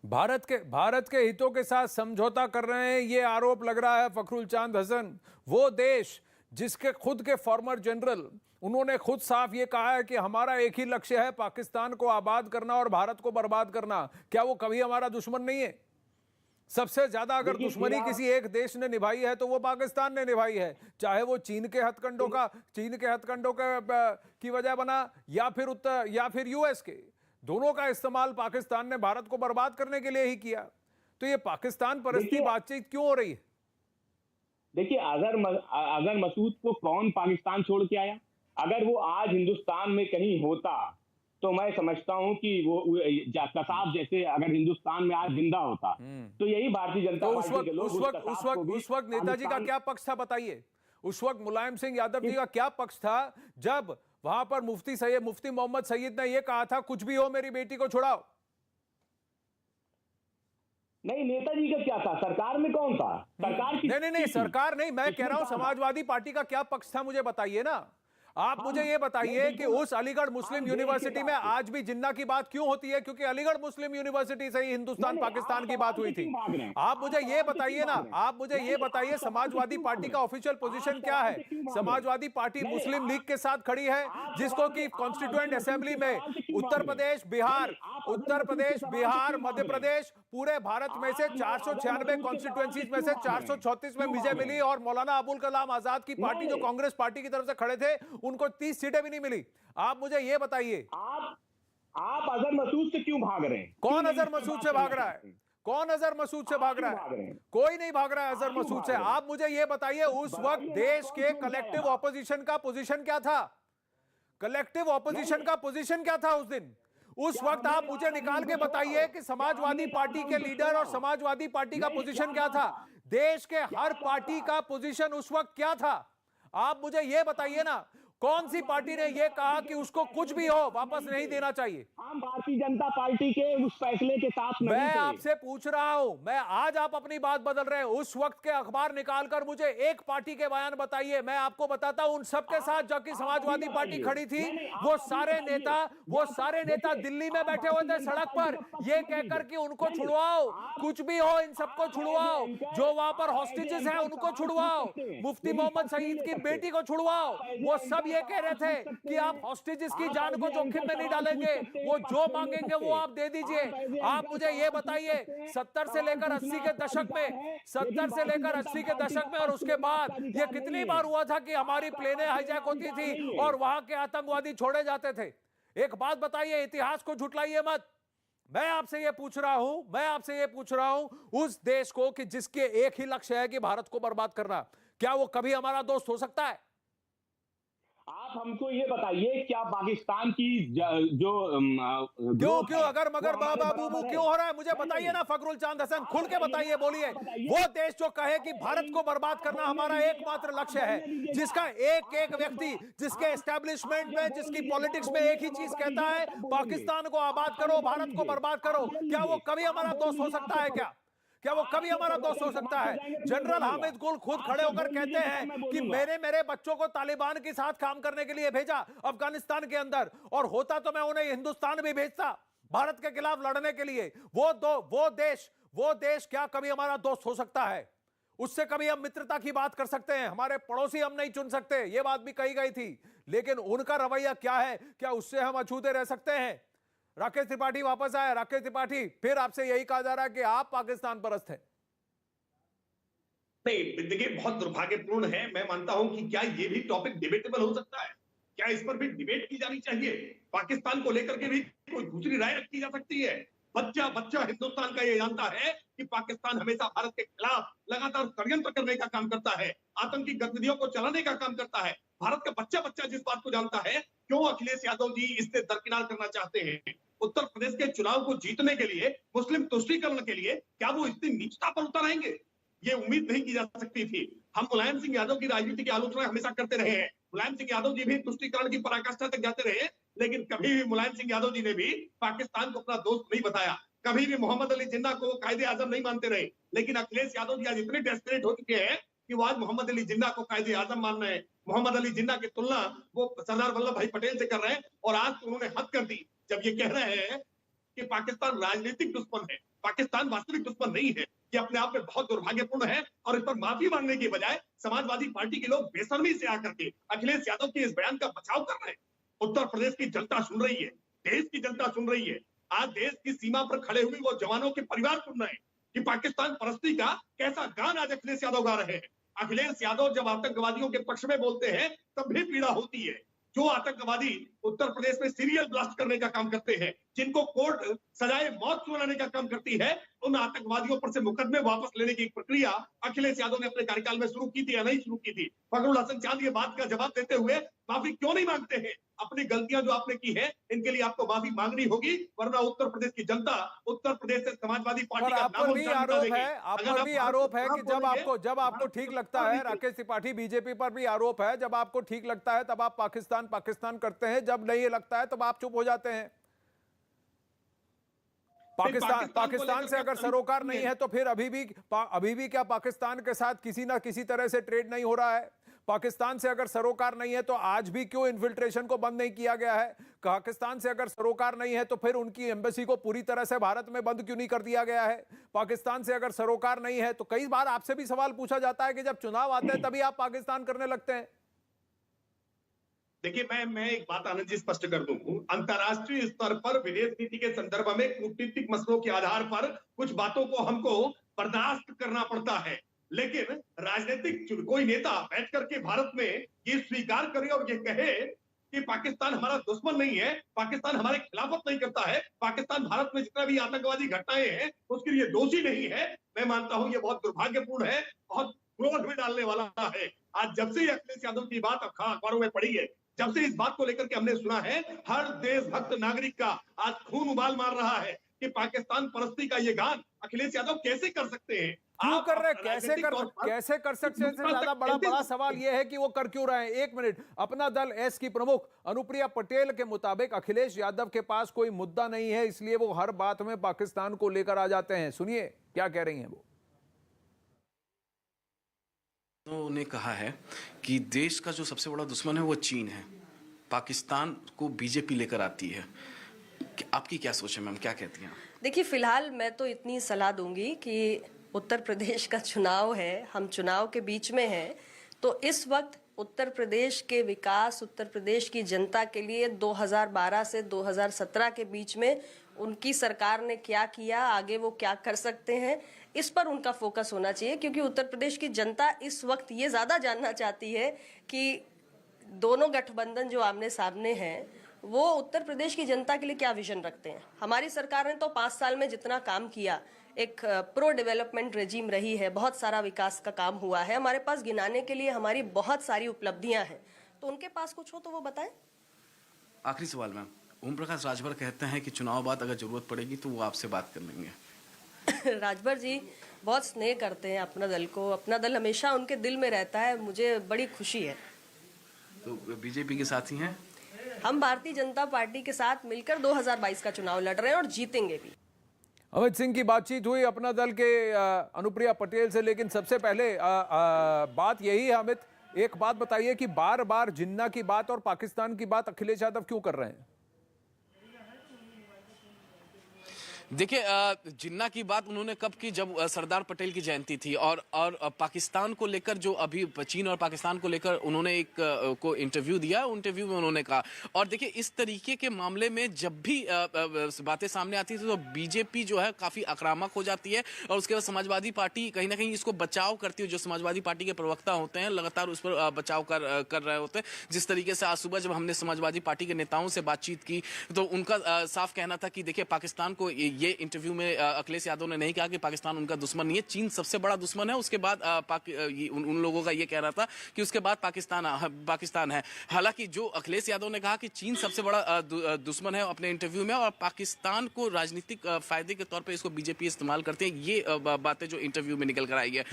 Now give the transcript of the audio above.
भारत के हितों के साथ समझौता कर रहे हैं, ये आरोप लग रहा है फखरुल चांद हसन। वो देश जिसके खुद के फॉर्मर जनरल, उन्होंने खुद साफ ये कहा है कि हमारा एक ही लक्ष्य है, पाकिस्तान को आबाद करना और भारत को बर्बाद करना। क्या वो कभी हमारा दुश्मन नहीं है? सबसे ज्यादा अगर दुश्मनी किसी एक देश ने निभाई है तो वो पाकिस्तान ने निभाई है, चाहे वो चीन के हथकंडों की वजह बना या फिर यूएस के। दोनों का इस्तेमाल पाकिस्तान ने भारत को बर्बाद करने के लिए ही किया। तो ये पाकिस्तान परस्ती बातचीत क्यों हो रही है? देखिए, अजहर मसूद को कौन पाकिस्तान छोड़ के आया? अगर वो आज हिंदुस्तान में कहीं होता तो मैं समझता हूं कि वो कसाब जैसे अगर हिंदुस्तान में आज जिंदा होता तो यही भारतीय जनता पार्टी के लोग उस वक्त नेताजी का क्या पक्ष था बताइए? उस वक्त मुलायम सिंह यादव जी का क्या पक्ष था जब वहां पर मुफ्ती मोहम्मद सईद ने यह कहा था कुछ भी हो मेरी बेटी को छुड़ाओ? नहीं, नेताजी का क्या था? सरकार में कौन था? सरकार की नहीं, सरकार नहीं, मैं कह रहा हूं समाजवादी पार्टी का क्या पक्ष था, मुझे बताइए ना। आप मुझे ये बताइए कि उस अलीगढ़ मुस्लिम यूनिवर्सिटी में आज भी जिन्ना की बात क्यों होती है? क्योंकि अलीगढ़ मुस्लिम यूनिवर्सिटी से ही हिंदुस्तान पाकिस्तान की बात हुई थी। आप मुझे ये बताइए ना, आप मुझे ये बताइए समाजवादी पार्टी का ऑफिशियल पोजीशन क्या है? समाजवादी पार्टी मुस्लिम लीग के साथ खड़ी है, जिसको कि कॉन्स्टिट्यूएंट असेंबली में उत्तर प्रदेश, बिहार, मध्य प्रदेश, पूरे भारत में से 496 कॉन्स्टिट्यूएंसीज में से 436 में विजय मिली, और मौलाना अबुल कलाम आजाद की पार्टी जो कांग्रेस पार्टी की तरफ से खड़े थे उनको 30 सीटें भी नहीं मिली। आप मुझे यह बताइए, आप अजहर मसूद से क्यों भाग रहे हैं? कौन अजहर मसूद से भाग रहा है? कौन अजहर मसूद से भाग रहा है? कोई नहीं भाग रहा है अजहर मसूद से। आप मुझे यह बताइए, उस वक्त देश के कलेक्टिव ऑपोजिशन का पोजीशन क्या था? कलेक्टिव ऑपोजिशन का पोजीशन क्या था उस दिन? उस वक्त आप मुझे निकाल के बताइए कि समाजवादी पार्टी के लीडर और समाजवादी पार्टी का पोजीशन क्या था? देश के हर पार्टी का पोजीशन उस वक्त क्या था? आप मुझे यह बताइए ना, कौन सी पार्टी ने यह कहा कि उसको कुछ भी हो वापस नहीं देना चाहिए? हम भारतीय जनता पार्टी के उस फैसले के साथ नहीं थे। मैं आपसे पूछ रहा हूं, आज आप अपनी बात बदल रहे हैं। उस वक्त के अखबार निकालकर मुझे एक पार्टी के बयान बताइए, मैं आपको बताता हूं उन सबके साथ जबकि समाजवादी पार्टी खड़ी थी। वो सारे नेता दिल्ली में बैठे हुए थे सड़क पर, यह कहकर कि उनको छुड़वाओ, कुछ भी हो इन सबको छुड़वाओ, जो वहां पर हॉस्टेजेस हैं उनको छुड़वाओ, मुफ्ती मोहम्मद सईद की बेटी को छुड़वाओ। वो सब ये कह रहे थे कि आप हॉस्टेजेस की जान को जोखिम में नहीं डालेंगे, वो जो मांगेंगे वो आप दे दीजिए। आप मुझे ये बताइए, 70 से लेकर 80 के दशक में और उसके बाद ये कितनी बार हुआ था कि हमारी प्लेनें हाईजैक होती थी और वहां के आतंकवादी छोड़े जाते थे? एक बात बताइए, इतिहास को झुटलाइए मत। मैं आपसे ये पूछ रहा हूं उस देश को कि जिसके एक ही लक्ष्य है कि भारत को बर्बाद करना, क्या वो कभी हमारा दोस्त हो सकता है? आप हमको ये बताइए, क्या पाकिस्तान की क्यों अगर मगर बाबा बूबू क्यों हो रहा है? मुझे बताइए ना फखरुल चांद हसन, खुल के बताइए, बोलिए। वो देश जो कहे कि भारत को बर्बाद करना हमारा एकमात्र लक्ष्य है, जिसका एक व्यक्ति, जिसके एस्टेब्लिशमेंट में, जिसकी पॉलिटिक्स में एक ही चीज कहता है, पाकिस्तान को आबाद करो, भारत को बर्बाद करो, क्या वो कभी हमारा दोस्त हो सकता है? क्या वो कभी हमारा दोस्त हो सकता है? जनरल हामिद गुल खुद खड़े होकर कहते हैं कि मेरे बच्चों को तालिबान के साथ काम करने के लिए भेजा अफगानिस्तान के अंदर, और होता तो मैं उन्हें हिंदुस्तान भी भेजता भारत के खिलाफ लड़ने के लिए। वो देश क्या कभी हमारा दोस्त हो सकता है? उससे कभी हम मित्रता की बात कर सकते हैं? हमारे पड़ोसी हम नहीं चुन सकते, यह बात भी कही गई थी, लेकिन उनका रवैया क्या है? क्या उससे हम अछूते रह सकते हैं? राकेश त्रिपाठी वापस आए। राकेश त्रिपाठी, फिर आपसे यही कहा जा रहा है कि आप पाकिस्तान परस्त हैं। नहीं, देखिए, बहुत दुर्भाग्यपूर्ण है। मैं मानता हूं कि क्या ये भी टॉपिक डिबेटेबल हो सकता है? क्या इस पर भी डिबेट की जानी चाहिए? पाकिस्तान को लेकर के भी कोई दूसरी राय रखी जा सकती है? बच्चा हिंदुस्तान का ये जानता है कि पाकिस्तान हमेशा भारत के खिलाफ लगातार षड्यंत्र करने का काम करता है, आतंकी गतिविधियों को चलाने का काम करता है। भारत का बच्चा जिस बात को जानता है, क्यों अखिलेश यादव जी इससे दरकिनार करना चाहते हैं? उत्तर प्रदेश के चुनाव को जीतने के लिए, मुस्लिम तुष्टीकरण के लिए क्या वो इतनी नीचता पर उतर आएंगे? ये उम्मीद नहीं की जा सकती थी। हम मुलायम सिंह यादव की राजनीति की आलोचना हमेशा करते रहे हैं। मुलायम सिंह यादव जी भी तुष्टीकरण की पराकाष्ठा तक जाते रहे, लेकिन कभी भी मुलायम सिंह यादव जी ने भी पाकिस्तान को अपना दोस्त नहीं बताया। कभी भी मोहम्मद अली जिन्ना को कायदे आजम नहीं मानते रहे। लेकिन अखिलेश यादव जी आज इतने डेस्परेट हो चुके हैं कि वो आज मोहम्मद अली जिन्ना को कायदे आजम मान रहे हैं। मोहम्मद अली जिन्ना की तुलना वो सरदार वल्लभ भाई पटेल से कर रहे हैं, और आज तो उन्होंने हद कर दी जब ये कह रहे हैं कि पाकिस्तान राजनीतिक दुश्मन है। पाकिस्तान वास्तविक दुश्मन नहीं है। ये अपने आप में बहुत दुर्भाग्यपूर्ण है और इस पर माफी मांगने के बजाय समाजवादी पार्टी के लोग बेशर्मी से आकर के अखिलेश यादव के इस बयान का बचाव कर रहे हैं। उत्तर प्रदेश की जनता सुन रही है, देश की जनता सुन रही है। आज देश की सीमा पर खड़े हुए वो जवानों के परिवार सुन रहे हैं कि पाकिस्तान परस्ती का कैसा गान आज अखिलेश यादव गा रहे हैं। अखिलेश यादव जब आतंकवादियों के पक्ष में बोलते हैं तब भी पीड़ा होती है। जो आतंकवादी उत्तर प्रदेश में सीरियल ब्लास्ट करने का काम करते हैं, जिनको कोर्ट सजाए मौत सुनाने का काम करती है, उन आतंकवादियों पर से मुकदमे वापस लेने की प्रक्रिया अखिलेश यादव ने अपने कार्यकाल में शुरू की थी या नहीं शुरू की थी। फखरुल हसन चांद ये बात का जवाब देते हुए माफी क्यों नहीं मांगते हैं? अपनी गलतियां जो आपने की है इनके लिए आपको माफी मांगनी होगी, वरना उत्तर प्रदेश की जनता उत्तर प्रदेश से समाजवादी पार्टी का आप पर भी आरोप है कि जब आपको ठीक लगता है, राकेश त्रिपाठी, बीजेपी पर भी आरोप है, जब आपको ठीक लगता है तब आप पाकिस्तान पाकिस्तान करते हैं, जब नहीं लगता है तब आप चुप हो जाते हैं। पाकिस्तान से अगर सरोकार नहीं है तो फिर अभी भी क्या पाकिस्तान के साथ किसी ना किसी तरह से ट्रेड नहीं हो रहा है? पाकिस्तान से अगर सरोकार नहीं है तो आज भी क्यों इन्फिल्ट्रेशन को बंद नहीं किया गया है? पाकिस्तान से अगर सरोकार नहीं है तो फिर उनकी एम्बेसी को पूरी तरह से भारत में बंद क्यों नहीं कर दिया गया है? पाकिस्तान से अगर सरोकार नहीं है तो कई बार आपसे भी सवाल पूछा जाता है कि जब चुनाव आते हैं तभी आप पाकिस्तान करने लगते हैं। देखिए, मैं एक बात आनंद जी स्पष्ट कर दूं। अंतर्राष्ट्रीय स्तर पर विदेश नीति के संदर्भ में कूटनीतिक मसलों के आधार पर कुछ बातों को हमको बर्दाश्त करना पड़ता है, लेकिन राजनीतिक कोई नेता बैठ करके भारत में ये स्वीकार करे और ये कहे कि पाकिस्तान हमारा दुश्मन नहीं है, पाकिस्तान हमारे खिलाफत नहीं करता है, पाकिस्तान भारत में जितना भी आतंकवादी घटनाएं हैं उसके लिए दोषी नहीं है, मैं मानता हूं ये बहुत दुर्भाग्यपूर्ण है, बहुत क्रोध में डालने वाला है। आज जब से अखिलेश यादव की बात अखबारों में पड़ी है, जब से इस बात को लेकर के हमने सुना है, हर देशभक्त नागरिक का आज खून उबाल मार रहा है कि पाकिस्तान परस्ती का ये गान अखिलेश यादव कैसे कर सकते हैं? क्यों कर रहे? कैसे कर सकते हैं? ज्यादा बड़ा सवाल यह है कि वो कर क्यों रहे हैं। एक मिनट, अपना दल एस की प्रमुख अनुप्रिया पटेल के मुताबिक अखिलेश यादव के पास कोई मुद्दा नहीं है, इसलिए वो हर बात में पाकिस्तान को लेकर आ जाते हैं। सुनिए क्या कह रही हैं वो। उन्होंने कहा है कि देश का जो सबसे बड़ा दुश्मन है वो चीन है, पाकिस्तान को बीजेपी लेकर आती है। आपकी क्या सोच है मैम, क्या कहती हैं? देखिए, फिलहाल मैं तो इतनी सलाह दूंगी कि उत्तर प्रदेश का चुनाव है, हम चुनाव के बीच में हैं, तो इस वक्त उत्तर प्रदेश के विकास, उत्तर प्रदेश की जनता के लिए 2012 से 2017 के बीच में उनकी सरकार ने क्या किया, आगे वो क्या कर सकते हैं, इस पर उनका फोकस होना चाहिए। क्योंकि उत्तर प्रदेश की जनता इस वक्त ये ज़्यादा जानना चाहती है कि दोनों गठबंधन जो आमने सामने हैं वो उत्तर प्रदेश की जनता के लिए क्या विजन रखते हैं। हमारी सरकार ने तो 5 साल में जितना काम किया, एक प्रो डेवलपमेंट रेजिम रही है, बहुत सारा विकास का काम हुआ है, हमारे पास गिनाने के लिए हमारी बहुत सारी उपलब्धियां हैं, तो उनके पास कुछ हो तो वो बताएं। आखिरी सवाल मैम, ओम प्रकाश राजभर कहते हैं कि चुनाव बाद अगर जरूरत पड़ेगी तो वो आपसे बात कर लेंगे। राजभर जी बहुत स्नेह करते हैं अपना दल को, अपना दल हमेशा उनके दिल में रहता है, मुझे बड़ी खुशी है। तो बीजेपी के साथ ही हैं? हम भारतीय जनता पार्टी के साथ मिलकर 2022 का चुनाव लड़ रहे हैं और जीतेंगे भी। अमित सिंह की बातचीत हुई अपना दल के अनुप्रिया पटेल से, लेकिन सबसे पहले बात यही है अमित, एक बात बताइए कि बार बार जिन्ना की बात और पाकिस्तान की बात अखिलेश यादव क्यों कर रहे हैं? देखिए, जिन्ना की बात उन्होंने कब की, जब सरदार पटेल की जयंती थी और पाकिस्तान को लेकर जो अभी चीन और पाकिस्तान को लेकर उन्होंने एक को इंटरव्यू दिया, इंटरव्यू में उन्होंने कहा। और देखिए, इस तरीके के मामले में जब भी बातें सामने आती थी तो बीजेपी जो है काफी आक्रामक हो जाती है और उसके बाद समाजवादी पार्टी कहीं ना कहीं इसको बचाव करती है। जो समाजवादी पार्टी के प्रवक्ता होते हैं लगातार उस पर बचाव कर रहे होते हैं। जिस तरीके से आज सुबह जब हमने समाजवादी पार्टी के नेताओं से बातचीत की तो उनका साफ कहना था कि देखिए, पाकिस्तान को ये इंटरव्यू में अखिलेश यादव ने नहीं कहा कि पाकिस्तान उनका दुश्मन नहीं है, चीन सबसे बड़ा दुश्मन है, उसके बाद उन लोगों का ये कहना था कि उसके बाद पाकिस्तान है। हालांकि जो अखिलेश यादव ने कहा कि चीन सबसे बड़ा दुश्मन है अपने इंटरव्यू में और पाकिस्तान को राजनीतिक फायदे के तौर पर इसको बीजेपी इस्तेमाल करते हैं, ये बातें जो इंटरव्यू में निकल कर आई है।